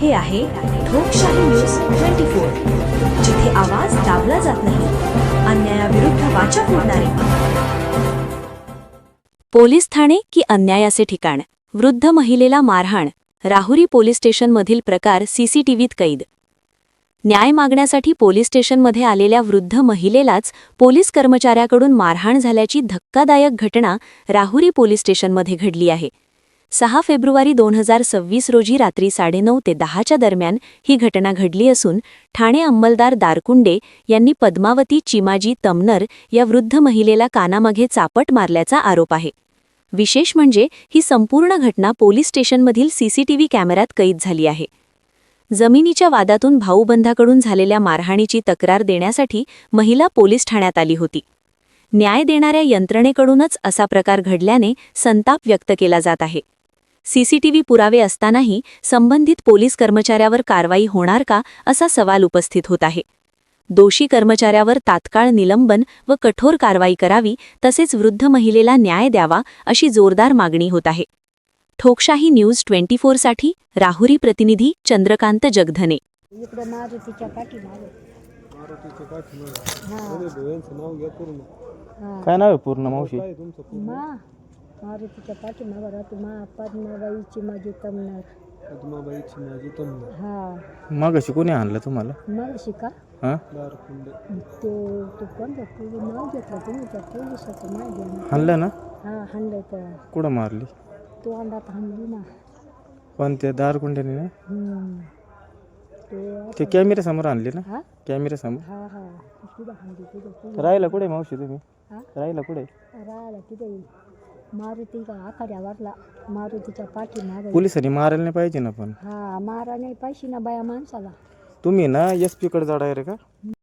हे आहे ठोकशाही न्यूज 24, जिथे आवाज दाबला जात नाही, अन्यायाविरुद्ध वाचा फोडणारे. पोलीस ठाणे की अन्यायाचे ठिकाण? वृद्ध महिलेला मारहाण. राहुरी पोलीस स्टेशनमधील प्रकार सीसीटीव्हीत कैद. न्याय मागण्यासाठी पोलीस स्टेशनमध्ये आलेल्या वृद्ध महिलेलाच पोलीस कर्मचाऱ्याकडून मारहाण झाल्याची धक्कादायक घटना राहुरी पोलीस स्टेशनमध्ये घडली आहे. 6 फेब्रुवारी 2026 रोजी रात्री 9:30 ते 10च्या दरम्यान ही घटना घडली असून ठाणे अंमलदार दारकुंडे यांनी पद्मावती चिमाजी तमनर या वृद्ध महिलेला कानामागे चापट मारल्याचा आरोप आहे. विशेष म्हणजे ही संपूर्ण घटना पोलीस स्टेशनमधील सीसीटीव्ही कॅमेऱ्यात कैद झाली आहे. जमिनीच्या वादातून भाऊबंधाकडून झालेल्या मारहाणीची तक्रार देण्यासाठी महिला पोलीस ठाण्यात आली होती. न्याय देणाऱ्या यंत्रणेकडूनच असा प्रकार घडल्याने संताप व्यक्त केला जात आहे. सीसीटीव्ही पुरावे असतानाही संबंधित पोलीस कर्मचाऱ्यावर कारवाई होणार का असा सवाल उपस्थित होत आहे. दोषी कर्मचाऱ्यावर तात्काळ निलंबन व कठोर कारवाई करावी, तसेच वृद्ध महिलेला न्याय द्यावा अशी जोरदार मागणी होत आहे. ठोकशाही न्यूज 24 साठी राहुरी प्रतिनिधी चंद्रकांत जगधने. काय नाव आहे पूर्ण मावशी? मारुतीच्या पाठीमागं पद्माबाई चिमाजी तमनर. हा, मग अशी कोणी आणलं तुम्हाला? मग शिका हां, तो कोणता नाव घेतलं तुम्ही त्या पोलिसाचं नाव घेणं. आणलं ना? हा, हाणलं तर कुठं मारली? तो अंडात हाणली ना. कोणत्या दारकुंड्याने ना? ते ते कॅमेऱ्यासमोर आणली ना? हा कॅमेऱ्यासमोर. हा हा तिथं हाणली तिथं. राहिला कुठे मावशी तुम्ही? हा, राहिला कुठे? राहिला तिथं मारुती का आखाड्यावरला मारुतीच्या पाठीमागं. पोलिसांनी मारायला नाही पाहिजे ना पण. हा, मारा नाही पाहिजे ना बाया माणसाला. तुम्ही ना SP कडे जा डायरेक्ट का?